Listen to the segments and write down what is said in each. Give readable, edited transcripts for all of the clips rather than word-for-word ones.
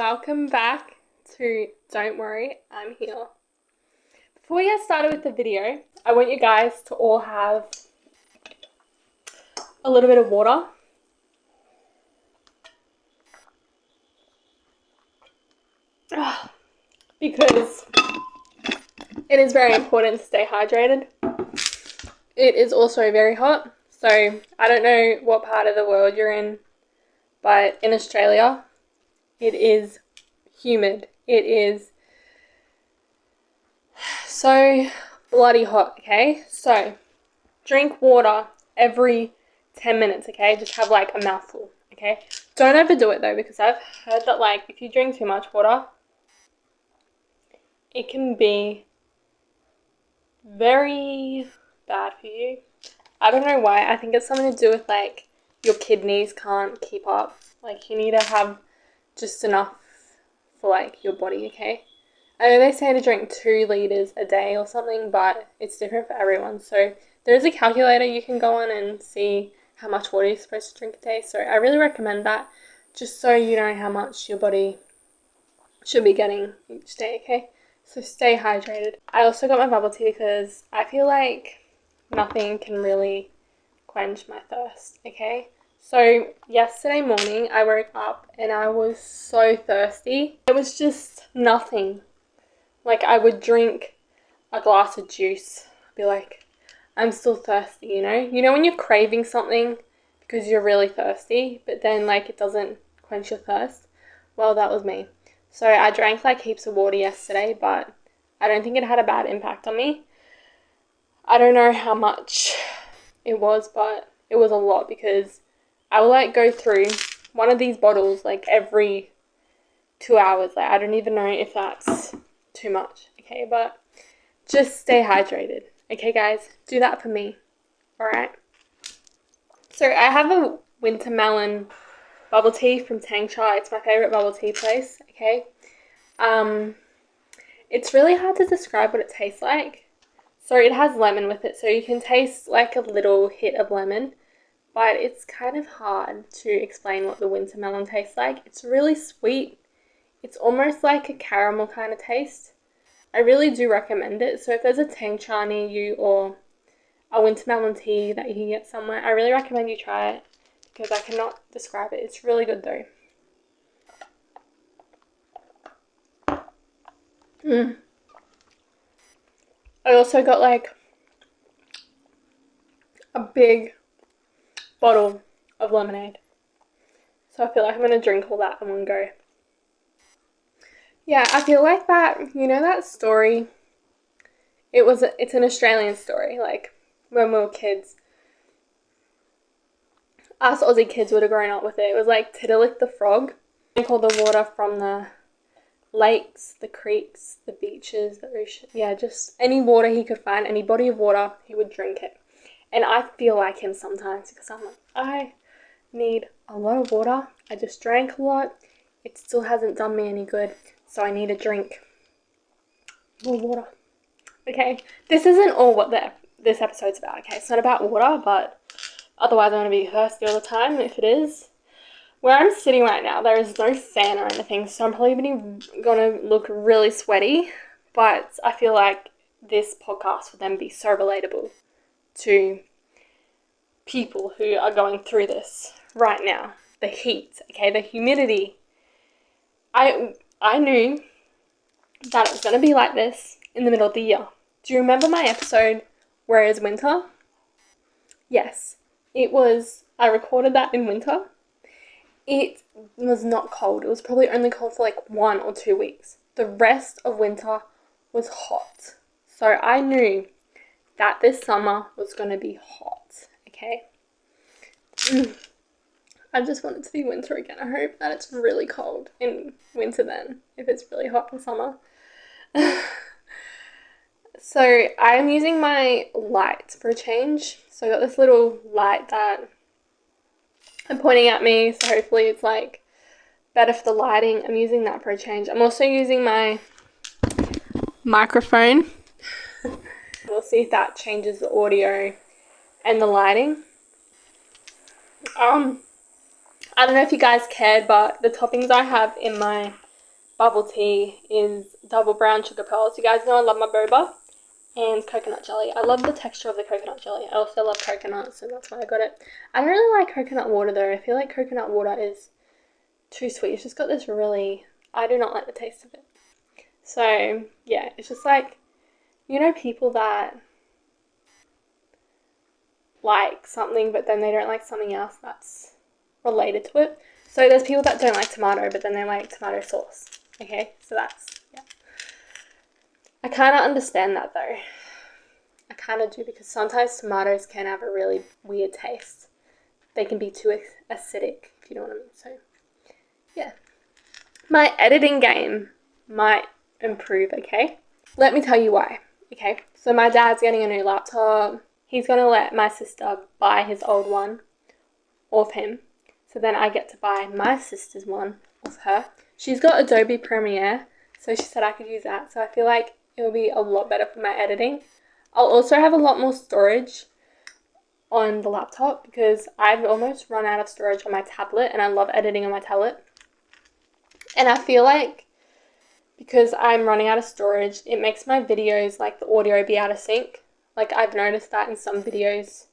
Welcome back to Don't Worry, I'm Here. Before we get started with the video, I want you guys to all have a little bit of water. Because it is very important to stay hydrated. It is also very hot, so I don't know what part of the world you're in, but in Australia, it is humid. It is so bloody hot, okay? So drink water every 10 minutes, okay? Just have like a mouthful, okay? Don't overdo it though, because I've heard that like if you drink too much water, it can be very bad for you. I don't know why. I think it's something to do with like your kidneys can't keep up. Like you need to have just enough for like your body, okay? I know they say to drink 2 liters a day or something, but it's different for everyone. So there's a calculator you can go on and see how much water you're supposed to drink a day. So I really recommend that, just so you know how much your body should be getting each day, okay? So stay hydrated. I also got my bubble tea because I feel like nothing can really quench my thirst, okay? So yesterday morning I woke up and I was so thirsty. It was just nothing. Like I would drink a glass of juice, be like, I'm still thirsty, you know? You know when you're craving something because you're really thirsty, but then like it doesn't quench your thirst? Well, that was me. So I drank like heaps of water yesterday, but I don't think it had a bad impact on me. I don't know how much it was, but it was a lot because I will like go through one of these bottles like every 2 hours. Like I don't even know if that's too much, okay? But just stay hydrated, okay guys? Do that for me, alright? So I have a winter melon bubble tea from Tangcha. It's my favourite bubble tea place, okay? It's really hard to describe what it tastes like. So it has lemon with it, so you can taste like a little hit of lemon, but it's kind of hard to explain what the winter melon tastes like. It's really sweet. It's almost like a caramel kind of taste. I really do recommend it. So if there's a Tangcha near you or a winter melon tea that you can get somewhere, I really recommend you try it because I cannot describe it. It's really good though. I also got like a big bottle of lemonade. So I feel like I'm going to drink all that in one go. Yeah, I feel like that, you know that story? It's an Australian story, like when we were kids. Us Aussie kids would have grown up with it. It was like Tiddalik the frog. Drink all the water from the lakes, the creeks, the beaches, the ocean. Yeah, just any water he could find, any body of water, he would drink it. And I feel like him sometimes because I'm like, I need a lot of water. I just drank a lot. It still hasn't done me any good. So I need to drink more water. Okay, this isn't all what this episode's about, okay? It's not about water, but otherwise I'm going to be thirsty all the time if it is. Where I'm sitting right now, there is no fan or anything, so I'm probably going to look really sweaty, but I feel like this podcast would then be so relatable to people who are going through this right now. The heat, okay, the humidity. I knew that it was going to be like this in the middle of the year. Do you remember my episode, Where is Winter? Yes, it was. I recorded that in winter. It was not cold. It was probably only cold for like 1 or 2 weeks. The rest of winter was hot. So I knew that this summer was going to be hot, okay? I just want it to be winter again. I hope that it's really cold in winter then, if it's really hot in summer. So I'm using my light for a change. So I got this little light that I'm pointing at me, so hopefully it's like better for the lighting. I'm using that for a change. I'm also using my microphone. We'll see if that changes the audio and the lighting. I don't know if you guys cared, but the toppings I have in my bubble tea is double brown sugar pearls. You guys know I love my boba. And coconut jelly. I love the texture of the coconut jelly. I also love coconut, so that's why I got it. I don't really like coconut water though. I feel like coconut water is too sweet. It's just got this really... I do not like the taste of it. So, yeah, it's just like, you know, people that like something but then they don't like something else that's related to it. So there's people that don't like tomato but then they like tomato sauce. Okay, so that's, yeah. I kind of understand that though. I kind of do, because sometimes tomatoes can have a really weird taste. They can be too acidic, if you know what I mean. So, yeah. My editing game might improve, okay? Let me tell you why, okay? So my dad's getting a new laptop. He's going to let my sister buy his old one off him. So then I get to buy my sister's one off her. She's got Adobe Premiere, so she said I could use that. So I feel like it will be a lot better for my editing. I'll also have a lot more storage on the laptop because I've almost run out of storage on my tablet, and I love editing on my tablet. And I feel like because I'm running out of storage, it makes my videos, like the audio, be out of sync. Like I've noticed that in some videos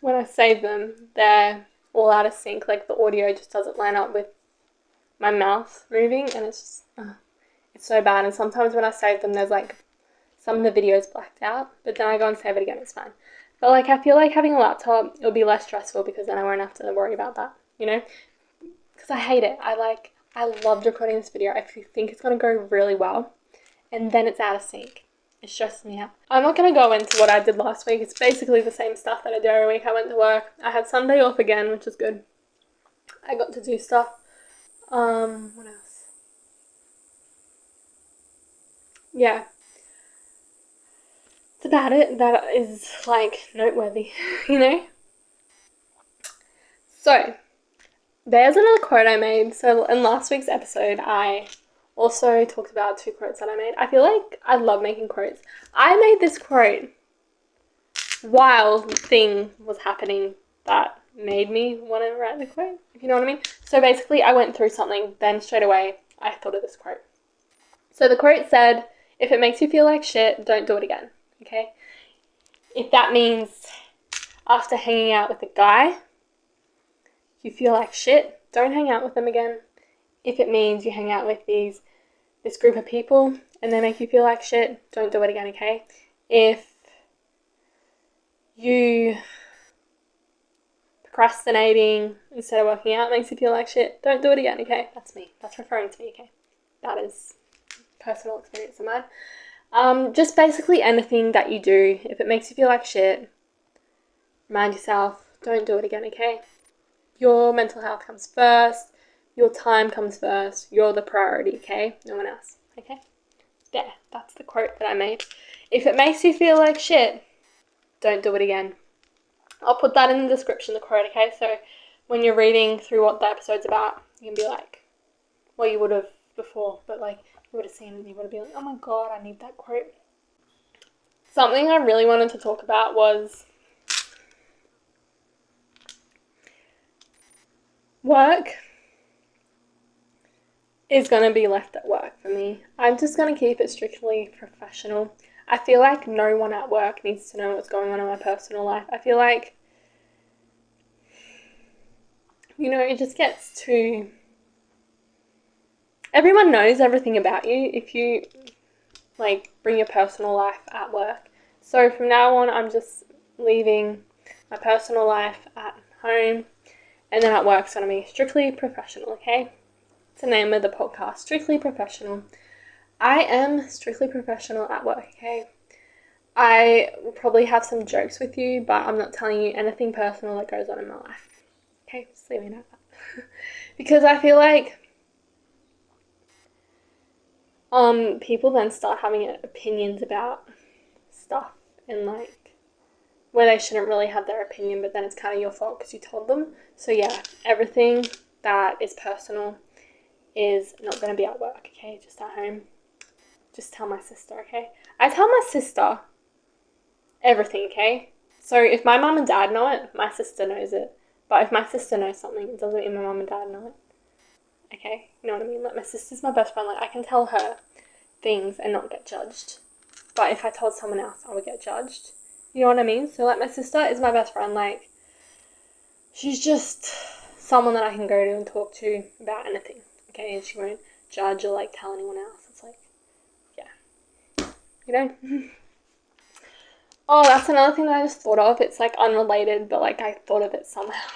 when I save them, they're all out of sync. Like the audio just doesn't line up with my mouth moving, and it's just, it's so bad. And sometimes when I save them, there's like some of the videos blacked out, but then I go and save it again, it's fine. But like I feel like having a laptop, it'll be less stressful because then I won't have to worry about that, you know? Because I hate it. I loved recording this video. I think it's going to go really well, and then it's out of sync. It stresses me out. I'm not going to go into what I did last week. It's basically the same stuff that I do every week. I went to work. I had Sunday off again, which is good. I got to do stuff. What else? Yeah. That's about it. That is, like, noteworthy, you know? So, there's another quote I made. So, in last week's episode, I also talked about 2 quotes that I made. I feel like I love making quotes. I made this quote while the thing was happening that made me want to write the quote, if you know what I mean. So, basically, I went through something, then straight away, I thought of this quote. So, the quote said, "If it makes you feel like shit, don't do it again." Okay? If that means after hanging out with a guy, you feel like shit, don't hang out with them again. If it means you hang out with this group of people and they make you feel like shit, don't do it again, okay? If you procrastinating instead of working out makes you feel like shit, don't do it again, okay? That's me. That's referring to me, okay? That is personal experience of mine. Just basically anything that you do, if it makes you feel like shit, remind yourself, don't do it again, okay? Your mental health comes first. Your time comes first. You're the priority, okay? No one else, okay? There, that's the quote that I made. If it makes you feel like shit, don't do it again. I'll put that in the description, the quote, okay? So when you're reading through what the episode's about, you can be like, well, you would have before, but like, you would have seen it and you would have been like, oh my god, I need that quote. Something I really wanted to talk about was work is going to be left at work for me. I'm just going to keep it strictly professional. I feel like no one at work needs to know what's going on in my personal life. I feel like, you know, it just gets too... Everyone knows everything about you if you, like, bring your personal life at work. So from now on, I'm just leaving my personal life at home, and then at work's going to be strictly professional, okay? It's the name of the podcast, Strictly Professional. I am strictly professional at work, okay? I will probably have some jokes with you, but I'm not telling you anything personal that goes on in my life. Okay, just leaving it at that. Because I feel like people then start having opinions about stuff and like where they shouldn't really have their opinion, but then it's kind of your fault because you told them. So yeah, everything that is personal is not going to be at work, okay? Just at home. Just tell my sister, okay? I tell my sister everything, okay? So if my mum and dad know it, my sister knows it. But if my sister knows something, it doesn't mean my mum and dad know it. okay? You know what I mean? Like, my sister's my best friend. Like, I can tell her things and not get judged. But if I told someone else, I would get judged. You know what I mean? So, like, my sister is my best friend. Like, she's just someone that I can go to and talk to about anything, okay? And she won't judge or, like, tell anyone else. It's like, yeah. You know? Oh, that's another thing that I just thought of. It's, like, unrelated, but, like, I thought of it somehow.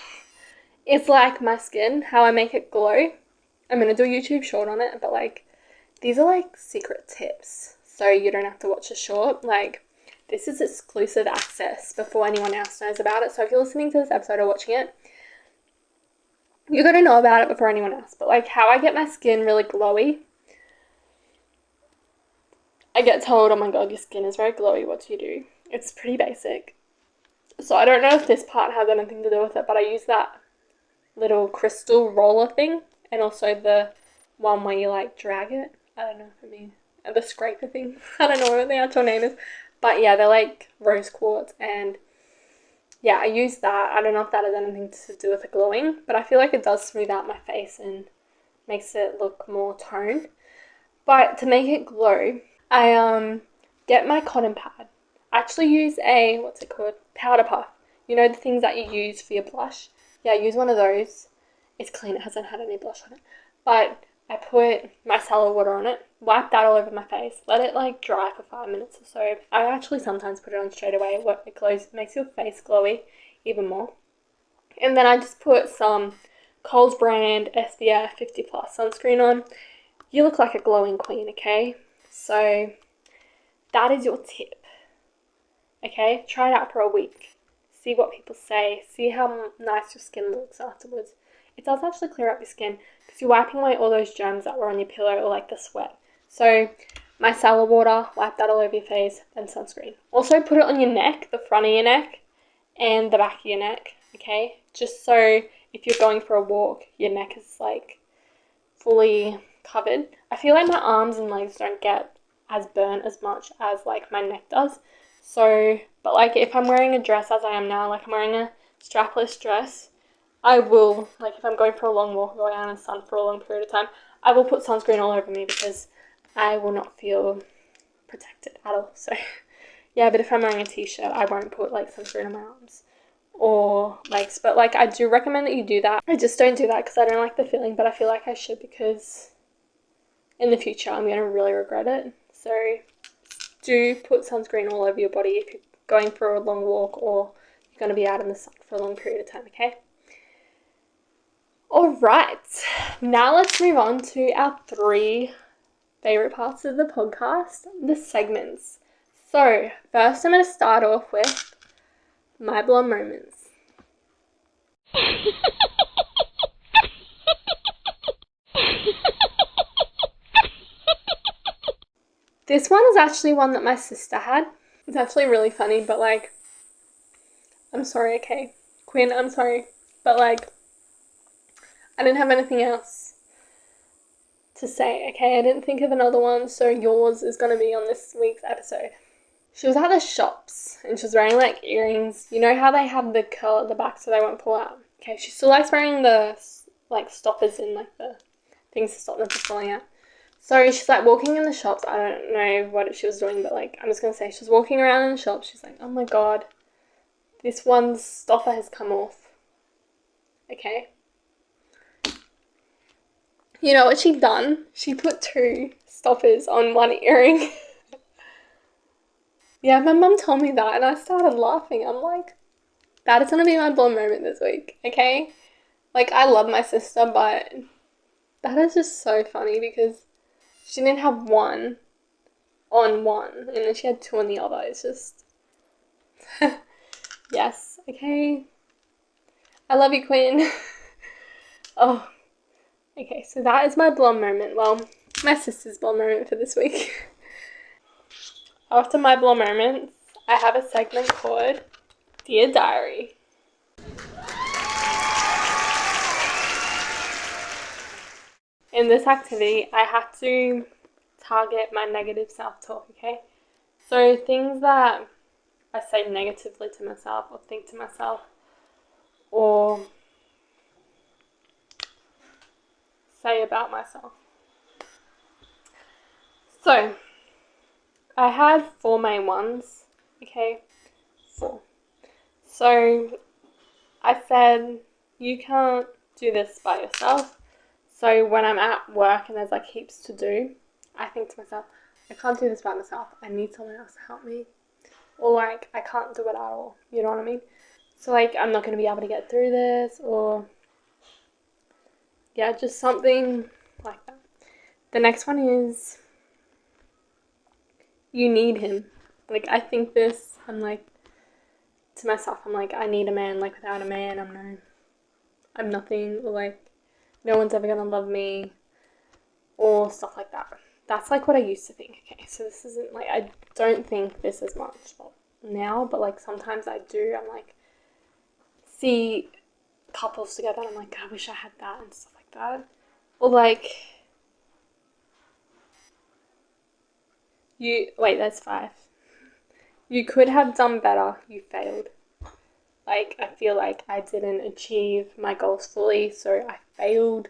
It's, like, my skin, how I make it glow. I'm going to do a YouTube short on it, but, like, these are, like, secret tips. So you don't have to watch a short. Like, this is exclusive access before anyone else knows about it. So if you're listening to this episode or watching it, you're going to know about it before anyone else. But, like, how I get my skin really glowy, I get told, oh my god, your skin is very glowy, what do you do? It's pretty basic. So I don't know if this part has anything to do with it, but I use that little crystal roller thing, and also the one where you, like, drag it. I don't know if it means the scraper thing. I don't know what the actual name is. But yeah, they're like rose quartz, and yeah, I use that. I don't know if that has anything to do with the glowing, but I feel like it does smooth out my face and makes it look more toned. But to make it glow, I get my cotton pad. I actually use a, what's it called? Powder puff. You know the things that you use for your blush? Yeah, I use one of those. It's clean, it hasn't had any blush on it. But I put micellar water on it, wipe that all over my face, let it like dry for 5 minutes or so. I actually sometimes put it on straight away. It glows, makes your face glowy even more. And then I just put some Coles brand SPF 50 plus sunscreen on. You look like a glowing queen, okay? So that is your tip. Okay, try it out for a week. See what people say. See how nice your skin looks afterwards. It does actually clear up your skin because you're wiping away all those germs that were on your pillow or like the sweat. So micellar water, wipe that all over your face, then sunscreen. Also put it on your neck, the front of your neck and the back of your neck, okay? Just so if you're going for a walk, your neck is like fully covered. I feel like my arms and legs don't get as burnt as much as like my neck does. So, but like if I'm wearing a dress as I am now, like I'm wearing a strapless dress, I will, like if I'm going for a long walk, going out in the sun for a long period of time, I will put sunscreen all over me because I will not feel protected at all. So yeah, but if I'm wearing a t-shirt, I won't put like sunscreen on my arms or legs. But like I do recommend that you do that. I just don't do that because I don't like the feeling, but I feel like I should because in the future I'm going to really regret it. So do put sunscreen all over your body if you're going for a long walk or you're going to be out in the sun for a long period of time, okay? Alright, now let's move on to our 3 favourite parts of the podcast, the segments. So, first I'm going to start off with my blonde moments. This one is actually one that my sister had. It's actually really funny, but like, I'm sorry, okay? Quinn, I'm sorry. But like, I didn't have anything else to say, okay? I didn't think of another one, so yours is going to be on this week's episode. She was at the shops, and she was wearing like earrings. You know how they have the curl at the back so they won't pull out? Okay, she still likes wearing the like stoppers in like the things to stop them from falling out. So she's like walking in the shops. I don't know what she was doing, but like I'm just going to say she was walking around in the shops. She's like, oh my god, this one stopper has come off. Okay. You know what she'd done? She put 2 stoppers on one earring. Yeah, my mum told me that and I started laughing. I'm like, that is going to be my blonde moment this week, okay? Like, I love my sister, but that is just so funny because she didn't have one on one and then she had 2 on the other. It's just, yes, okay? I love you, Queen. Oh, okay, so that is my blonde moment. Well, my sister's blonde moment for this week. After my blonde moments, I have a segment called Dear Diary. In this activity, I have to target my negative self-talk, okay? So things that I say negatively to myself or think to myself or say about myself. So, I had 4 main ones, okay? 4. So, I said, you can't do this by yourself. So, when I'm at work and there's like heaps to do, I think to myself, I can't do this by myself. I need someone else to help me. Or like, I can't do it at all. You know what I mean? So like, I'm not going to be able to get through this, or yeah, just something like that. The next one is, you need him. Like, I think this, I'm like, to myself, I'm like, I need a man. Like, without a man, I'm nothing. Or like, no one's ever going to love me, or stuff like that. That's like what I used to think. Okay, so this isn't like, I don't think this as much now, but like sometimes I do. I'm like, see couples together and I'm like, I wish I had that and stuff like that. Or like, that's 5. You could have done better, you failed. Like, I feel like I didn't achieve my goals fully, so I failed.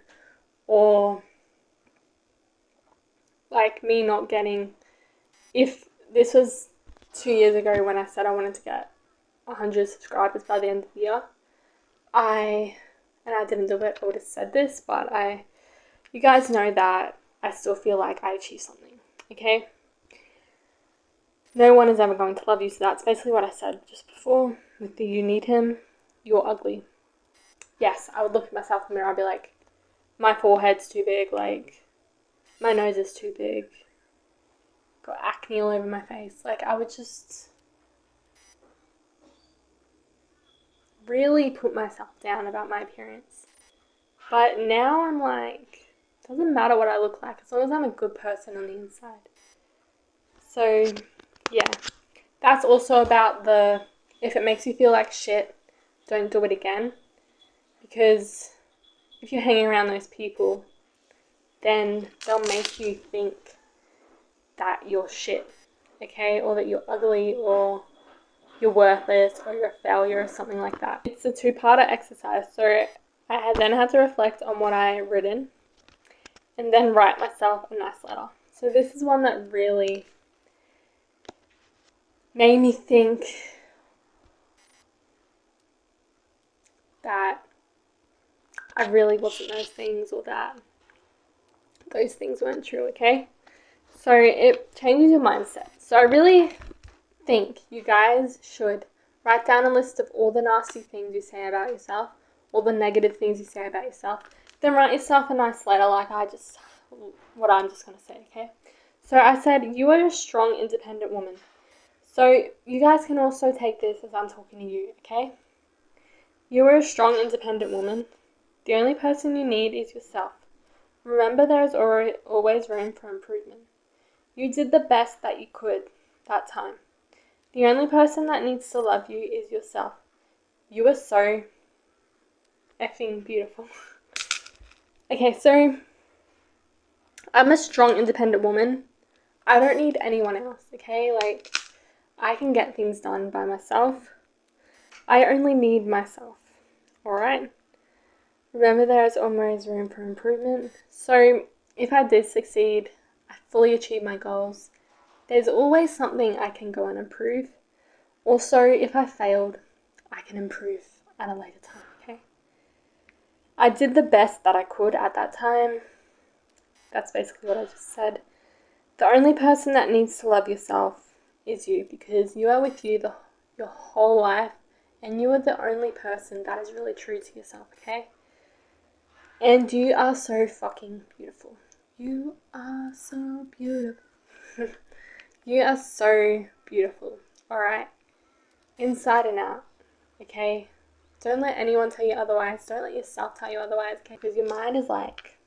Or like me not getting, if this was 2 years ago when I said I wanted to get 100 subscribers by the end of the year, I didn't do it, I would have said this, but you guys know that I still feel like I achieved something, okay? No one is ever going to love you, so that's basically what I said just before with the you need him, you're ugly. Yes, I would look at myself in the mirror, I'd be like, my forehead's too big, like, my nose is too big, got acne all over my face. Like, I would just really put myself down about my appearance. But now I'm like, it doesn't matter what I look like as long as I'm a good person on the inside. So, yeah. That's also about the, if it makes you feel like shit, don't do it again. Because if you're hanging around those people, then they'll make you think that you're shit, okay? Or that you're ugly, or you're worthless, or you're a failure, or something like that. It's a 2-parter exercise, so I then had to reflect on what I had written and then write myself a nice letter. So this is one that really made me think that I really wasn't those things, or that those things weren't true, okay? So it changes your mindset. So I really think you guys should write down a list of all the nasty things you say about yourself, all the negative things you say about yourself, then write yourself a nice letter like what I'm just going to say, okay? So I said, you are a strong, independent woman. So you guys can also take this as I'm talking to you, okay? You are a strong, independent woman. The only person you need is yourself. Remember, there is always room for improvement. You did the best that you could that time. The only person that needs to love you is yourself. You are so effing beautiful. Okay, so I'm a strong, independent woman. I don't need anyone else, okay? Like, I can get things done by myself. I only need myself, alright? Remember, there is always room for improvement. So if I did succeed, I fully achieved my goals, there's always something I can go and improve. Also, if I failed, I can improve at a later time, okay? I did the best that I could at that time. That's basically what I just said. The only person that needs to love yourself is you, because you are with you your whole life, and you are the only person that is really true to yourself, okay? And you are so fucking beautiful. You are so beautiful. You are so beautiful, alright? Inside and out, okay? Don't let anyone tell you otherwise. Don't let yourself tell you otherwise, okay? Because your mind is like,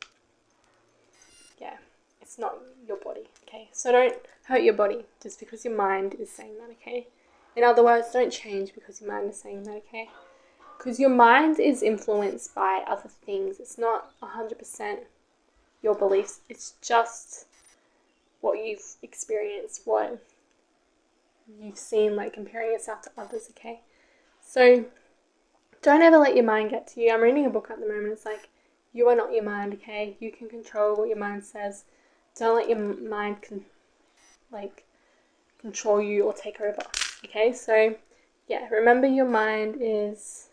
yeah, it's not your body, okay? So don't hurt your body just because your mind is saying that, okay? In other words, don't change because your mind is saying that, okay? Because your mind is influenced by other things. It's not 100% your beliefs. It's just what you've experienced, what you've seen, like comparing yourself to others, okay? So don't ever let your mind get to you. I'm reading a book at the moment. It's like, You are not your mind, okay? You can control what your mind says. Don't let your mind control you or take over, okay? So, yeah, remember your mind is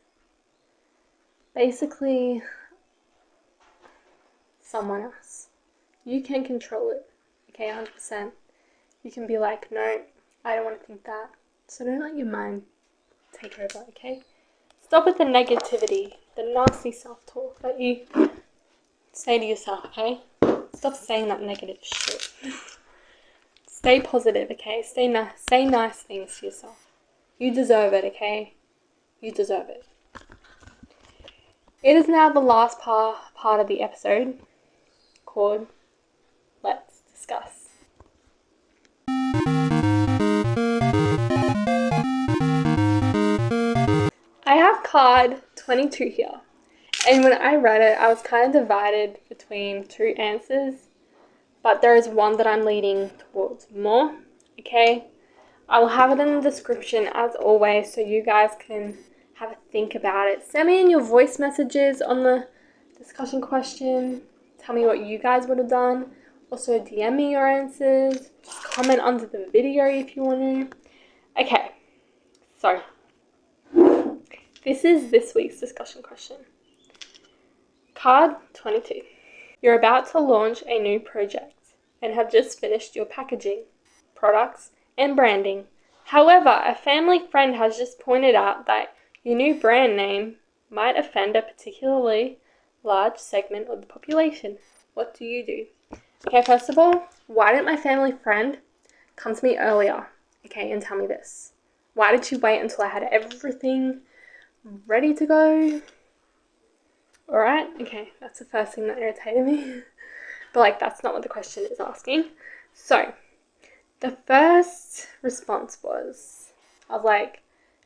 basically someone else. You can control it, okay, 100%. You can be like, no, I don't want to think that. So don't let your mind take over, okay? Stop with the negativity, the nasty self-talk that you say to yourself, okay? Stop saying that negative shit. Stay positive, okay? Say nice things to yourself. You deserve it, okay? You deserve it. It is now the last part of the episode called Let's Discuss. I have card 22 here. And when I read it, I was kind of divided between two answers. But there is one that I'm leaning towards more, okay? I will have it in the description as always so you guys can have a think about it. Send me in your voice messages on the discussion question. Tell me what you guys would have done. Also DM me your answers. Just comment under the video if you want to. Okay, so this is this week's discussion question. Card 22. You're about to launch a new project and have just finished your packaging, products, and branding. However, a family friend has just pointed out that your new brand name might offend a particularly large segment of the population. What do you do? Okay, first of all, why didn't my family friend come to me earlier, okay, and tell me this? Why did she wait until I had everything ready to go? Alright, okay, that's the first thing that irritated me. But that's not what the question is asking. So, the first response was, I was like,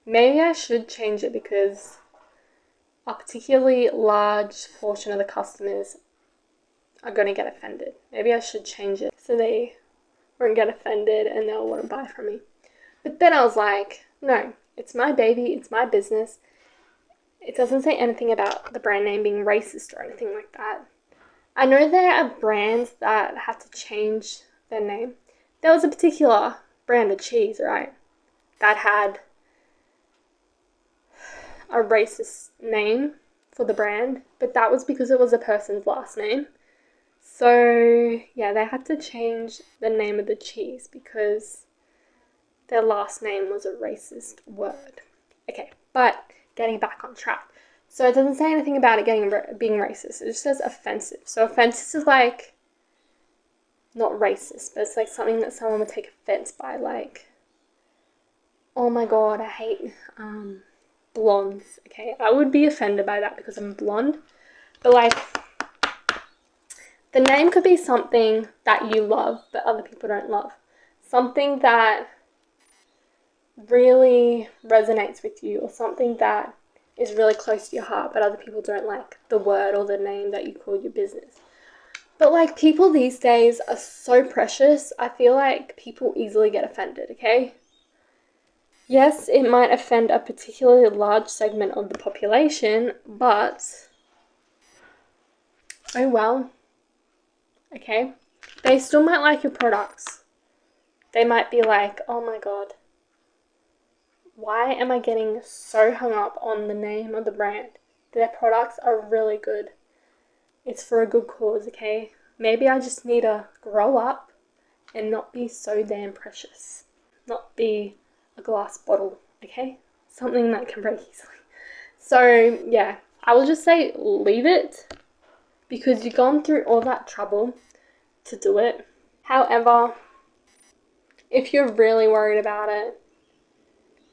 maybe I should change it because a particularly large portion of the customers are going to get offended. Maybe I should change it so they won't get offended and they'll want to buy from me. But then I was like, no, it's my baby, it's my business. It doesn't say anything about the brand name being racist or anything like that. I know there are brands that had to change their name. There was a particular brand of cheese, right, that had a racist name for the brand, but that was because it was a person's last name. So, yeah, they had to change the name of the cheese because their last name was a racist word. Okay, but getting back on track. So it doesn't say anything about it being racist. It just says offensive. So offensive is not racist, but it's something that someone would take offense by. Oh my god, I hate blondes. Okay, I would be offended by that because I'm blonde. But the name could be something that you love but other people don't love. Something that really resonates with you, or something that is really close to your heart but other people don't like the word or the name that you call your business. But people these days are so precious. I feel like people easily get offended, okay? Yes, it might offend a particularly large segment of the population, but oh well, okay? They still might like your products. They might be like, oh my god, why am I getting so hung up on the name of the brand? Their products are really good. It's for a good cause, okay? Maybe I just need to grow up and not be so damn precious. Not be a glass bottle, okay? Something that can break easily. So, yeah, I will just say leave it because you've gone through all that trouble to do it. However, if you're really worried about it,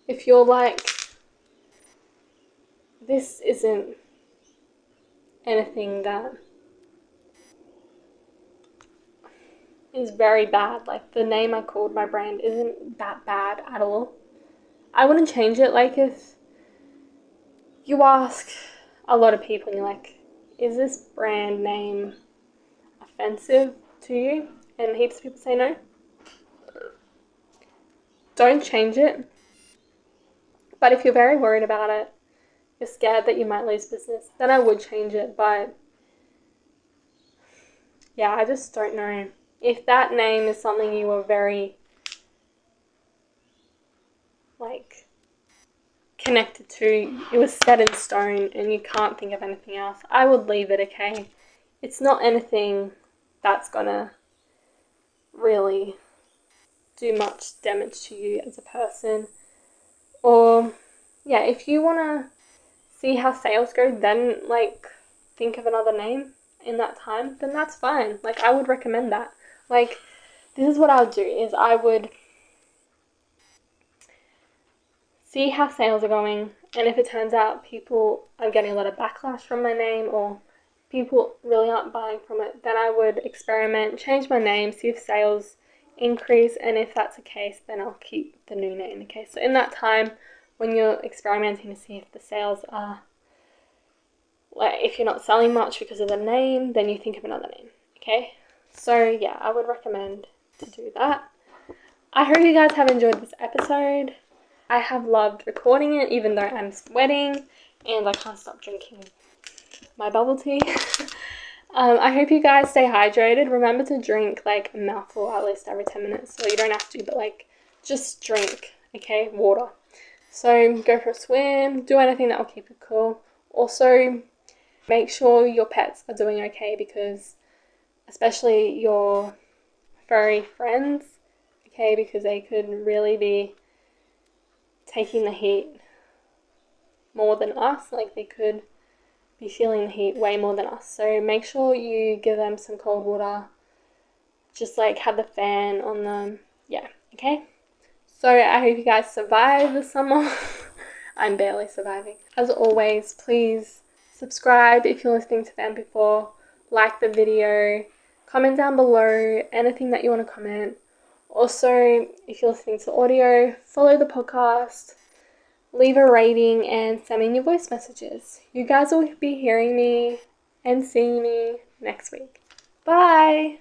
if you're like, this isn't anything that is very bad, the name I called my brand isn't that bad at all, I wouldn't change it. If you ask a lot of people and you're like, is this brand name offensive to you? And heaps of people say no. Don't change it. But if you're very worried about it, you're scared that you might lose business, then I would change it. But yeah, I just don't know. If that name is something you were very, like, connected to, it was set in stone and you can't think of anything else, I would leave it, okay? It's not anything that's gonna really do much damage to you as a person. Or, yeah, if you wanna see how sales go, then, like, think of another name in that time, then that's fine. Like, I would recommend that. Like, this is what I would do, is I would see how sales are going, and if it turns out people are getting a lot of backlash from my name, or people really aren't buying from it, then I would experiment, change my name, see if sales increase, and if that's the case, then I'll keep the new name, okay? So in that time, when you're experimenting to see if the sales are, like, if you're not selling much because of the name, then you think of another name, okay? So yeah, I would recommend to do that. I hope you guys have enjoyed this episode. I have loved recording it, even though I'm sweating and I can't stop drinking my bubble tea. I hope you guys stay hydrated. Remember to drink like a mouthful at least every 10 minutes. So you don't have to, but like just drink, okay? Water. So go for a swim, do anything that will keep you cool. Also, make sure your pets are doing okay, because especially your furry friends, okay, because they could really be taking the heat more than us. Like, they could be feeling the heat way more than us. So make sure you give them some cold water. Just like have the fan on them. Yeah, okay? So I hope you guys survive the summer. I'm barely surviving. As always, please subscribe if you're listening to them before. Like the video. Comment down below anything that you want to comment. Also, if you're listening to audio, follow the podcast, leave a rating, and send me your voice messages. You guys will be hearing me and seeing me next week. Bye!